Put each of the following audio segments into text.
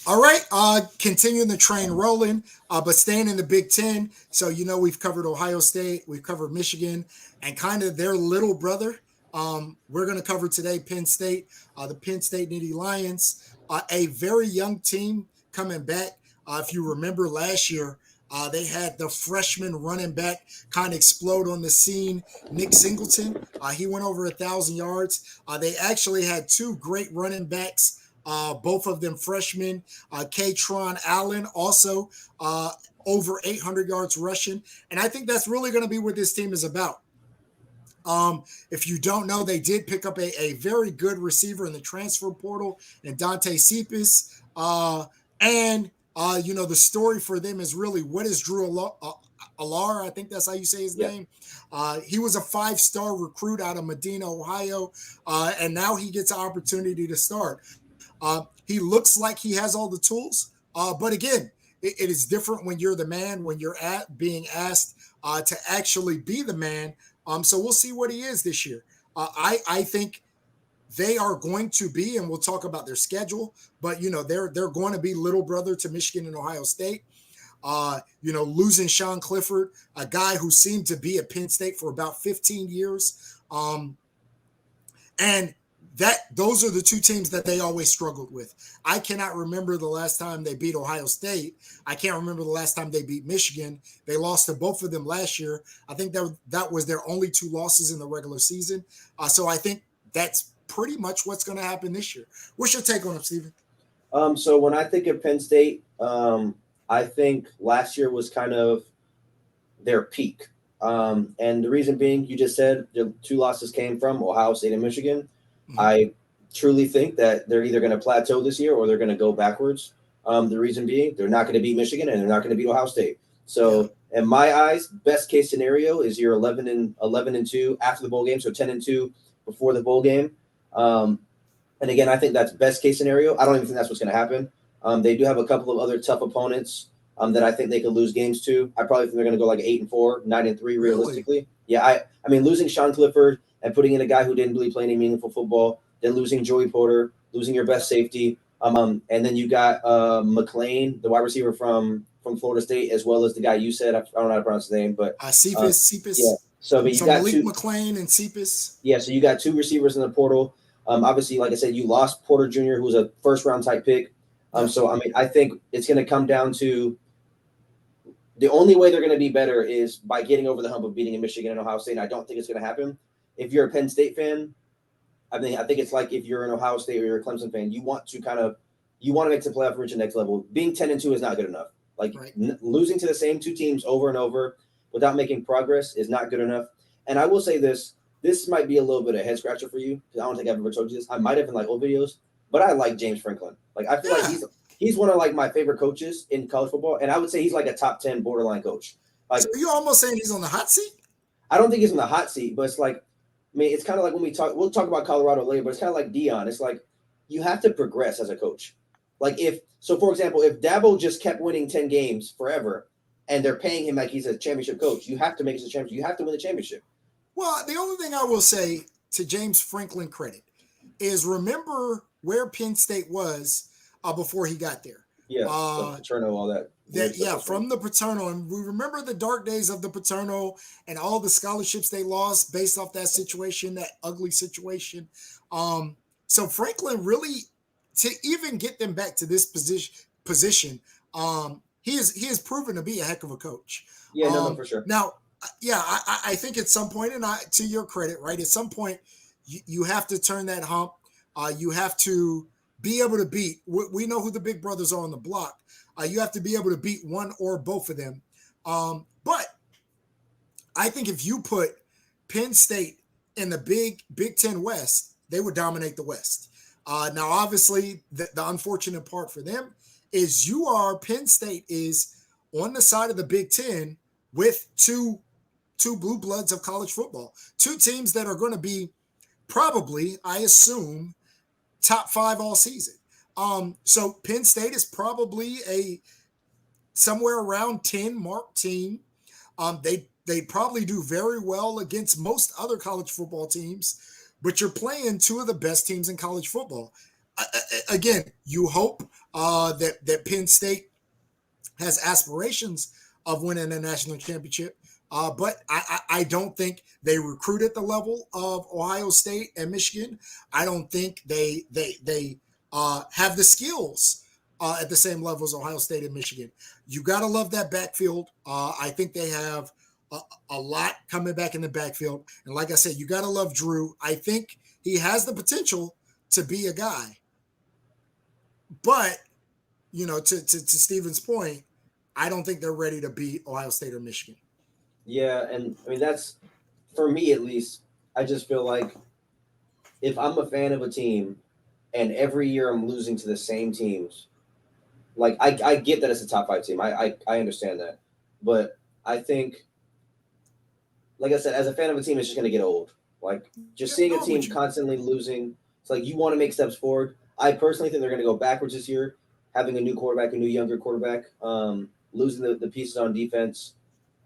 All right, continuing the train rolling, but staying in the Big Ten. So, we've covered Ohio State, we've covered Michigan, and kind of their little brother. We're going to cover today Penn State, the Penn State Nittany Lions, a very young team coming back. If you remember last year, they had the freshman running back kind of explode on the scene, Nick Singleton. He went over 1,000 yards. They actually had two great running backs, both of them freshmen. Katron Allen also over 800 yards rushing. And I think that's really going to be what this team is about. If you don't know, they did pick up a very good receiver in the transfer portal, and Dante Cephas. The story for them is really, what is Drew Alar? I think that's how you say his name. He was a 5-star recruit out of Medina, Ohio, and now he gets an opportunity to start. He looks like he has all the tools, but again, it is different when you're the man, when you're being asked to actually be the man. So we'll see what he is this year. I think they are going to be, and we'll talk about their schedule, but they're going to be little brother to Michigan and Ohio State. Losing Sean Clifford, a guy who seemed to be at Penn State for about 15 years. And those are the two teams that they always struggled with. I cannot remember the last time they beat Ohio State. I can't remember the last time they beat Michigan. They lost to both of them last year. I think that was their only two losses in the regular season. So I think that's pretty much what's going to happen this year. What's your take on it, Stephen? So when I think of Penn State, I think last year was kind of their peak. And the reason being, you just said the two losses came from Ohio State and Michigan. Mm-hmm. I truly think that they're either going to plateau this year or they're going to go backwards. The reason being, they're not going to beat Michigan and they're not going to beat Ohio State. So in my eyes, best case scenario is you're 11-2 after the bowl game, so 10-2 before the bowl game. And again, I think that's best case scenario. I don't even think that's what's going to happen. They do have a couple of other tough opponents that I think they could lose games to. I probably think they're going to go like 8-4, 9-3 realistically. Really? Yeah, I mean, losing Sean Clifford and putting in a guy who didn't really play any meaningful football, then losing Joey Porter, losing your best safety, and then you got McLean, the wide receiver from Florida State, as well as the guy you said, I don't know how to pronounce his name, but Cephas. Yeah. So, but you got Malik McLean and Cephas. Yeah, so you got two receivers in the portal. Obviously, like I said, you lost Porter Jr., who was a first-round type pick. So, I mean, I think it's going to come down to the only way they're going to be better is by getting over the hump of beating in Michigan and Ohio State, and I don't think it's going to happen. If you're a Penn State fan, I think it's like if you're an Ohio State or you're a Clemson fan, you want to make the playoff, reach the next level. Being 10-2 is not good enough. Like losing to the same two teams over and over without making progress is not good enough. And I will say this might be a little bit of a head scratcher for you because I don't think I've ever told you this. I might have in like old videos, but I like James Franklin. Like I feel like he's one of like my favorite coaches in college football, and I would say he's like a top 10 borderline coach. Like, so you're almost saying he's on the hot seat? I don't think he's on the hot seat, but it's like, I mean, it's kind of like when we'll talk about Colorado later, but it's kind of like Dion. It's like you have to progress as a coach. Like for example, if Dabo just kept winning 10 games forever and they're paying him like he's a championship coach, you have to make it a championship. You have to win the championship. Well, the only thing I will say to James Franklin credit is remember where Penn State was before he got there. Yeah, the Paterno, all that. From the Paterno. And we remember the dark days of the Paterno and all the scholarships they lost based off that situation, that ugly situation. So Franklin really, to even get them back to this position, he is proven to be a heck of a coach. Yeah, no, for sure. Now, I think at some point, and to your credit, right, at some point, you have to turn that hump. You have to be able to beat. We know who the big brothers are on the block. You have to be able to beat one or both of them. But I think if you put Penn State in the Big Ten West, they would dominate the West. Now, obviously, the unfortunate part for them is Penn State is on the side of the Big Ten with two blue bloods of college football, two teams that are going to be probably, I assume, top 5 all season. So Penn State is probably a somewhere around 10 mark team. They probably do very well against most other college football teams, but you're playing two of the best teams in college football. Again, you hope that Penn State has aspirations of winning a national championship. But I don't think they recruit at the level of Ohio State and Michigan. I don't think they have the skills at the same level as Ohio State and Michigan. You got to love that backfield. I think they have a lot coming back in the backfield. And like I said, you got to love Drew. I think he has the potential to be a guy. But, to Steven's point, I don't think they're ready to beat Ohio State or Michigan. Yeah, and I mean that's for me at least. I just feel like if I'm a fan of a team and every year I'm losing to the same teams, like I get that it's a top 5 team. I understand that. But I think, like I said, as a fan of a team, it's just gonna get old. Like just seeing a team constantly losing, it's like you want to make steps forward. I personally think they're gonna go backwards this year, having a new quarterback, a new younger quarterback, losing the pieces on defense.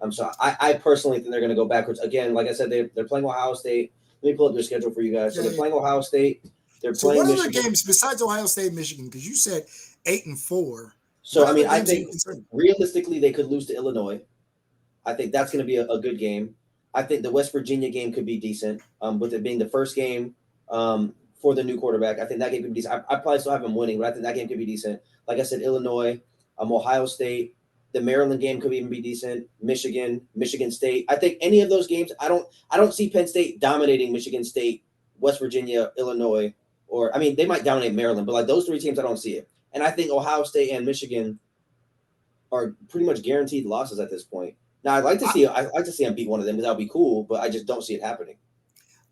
So I personally think they're going to go backwards. Again, like I said, they're playing Ohio State. Let me pull up their schedule for you guys. So they're playing Ohio State. They're playing what Michigan. other games besides Ohio State and Michigan? Because you said 8-4. So, I mean, I think realistically they could lose to Illinois. I think that's going to be a good game. I think the West Virginia game could be decent, with it being the first game for the new quarterback. I think that game could be decent. I probably still have them winning, but I think that game could be decent. Like I said, Illinois, Ohio State. The Maryland game could even be decent. Michigan State. I think any of those games. I don't see Penn State dominating Michigan State, West Virginia, Illinois, or I mean they might dominate Maryland, but like those 3 teams, I don't see it. And I think Ohio State and Michigan are pretty much guaranteed losses at this point. Now I'd like to see them beat one of them because that would be cool, but I just don't see it happening.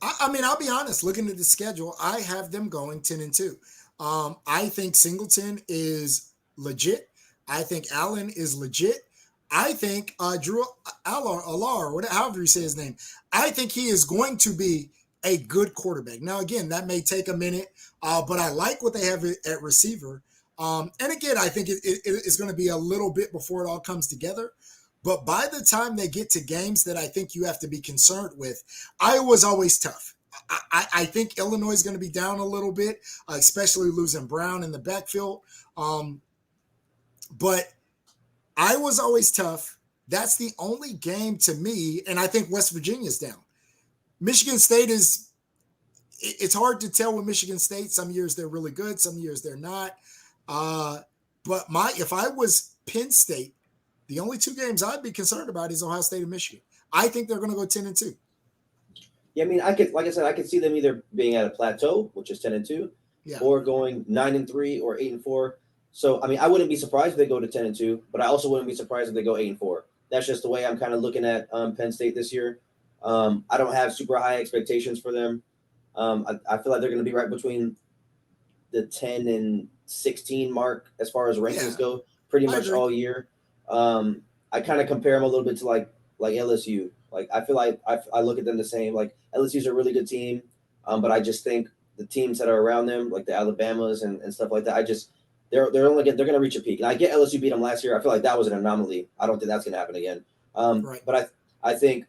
I mean, I'll be honest. Looking at the schedule, I have them going 10-2. I think Singleton is legit. I think Allen is legit. I think Drew Allar, however you say his name, I think he is going to be a good quarterback. Now, again, that may take a minute, but I like what they have at receiver. And again, I think it's going to be a little bit before it all comes together. But by the time they get to games that I think you have to be concerned with, Iowa's always tough. I think Illinois is going to be down a little bit, especially losing Brown in the backfield. But Iowa's always tough. That's the only game to me, and I think West Virginia's down. Michigan State it's hard to tell with Michigan State. Some years they're really good, some years they're not. But if I was Penn State, the only 2 games I'd be concerned about is Ohio State and Michigan. I think they're going to go 10-2. Yeah, I mean, I could see them either being at a plateau, which is 10-2, or going 9-3 or 8-4. So, I mean, I wouldn't be surprised if they go to 10-2, but I also wouldn't be surprised if they go 8-4. That's just the way I'm kind of looking at Penn State this year. I don't have super high expectations for them. I feel like they're going to be right between the 10-16 mark as far as rankings go, pretty much all year. I kind of compare them a little bit to like LSU. Like I feel like I look at them the same. Like LSU's a really good team, but I just think the teams that are around them, like the Alabamas and stuff like that, they're going to reach a peak. And I get LSU beat them last year. I feel like that was an anomaly. I don't think that's going to happen again. But I think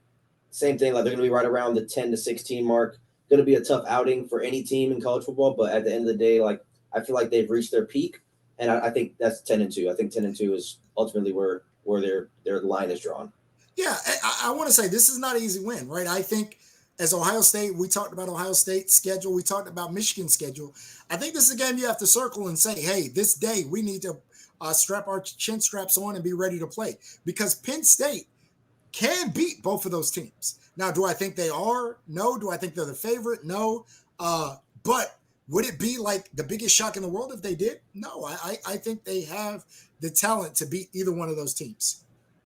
same thing. Like they're going to be right around the 10-16 mark. Going to be a tough outing for any team in college football. But at the end of the day, like I feel like they've reached their peak, and I think that's 10-2. I think 10-2 is ultimately where their line is drawn. Yeah, I want to say this is not an easy win, right? I think as Ohio State, we talked about Ohio State's schedule. We talked about Michigan's schedule. I think this is a game you have to circle and say, hey, this day we need to strap our chin straps on and be ready to play, because Penn State can beat both of those teams. Now, do I think they are? No. Do I think they're the favorite? No. But would it be like the biggest shock in the world if they did? No. I think they have the talent to beat either one of those teams.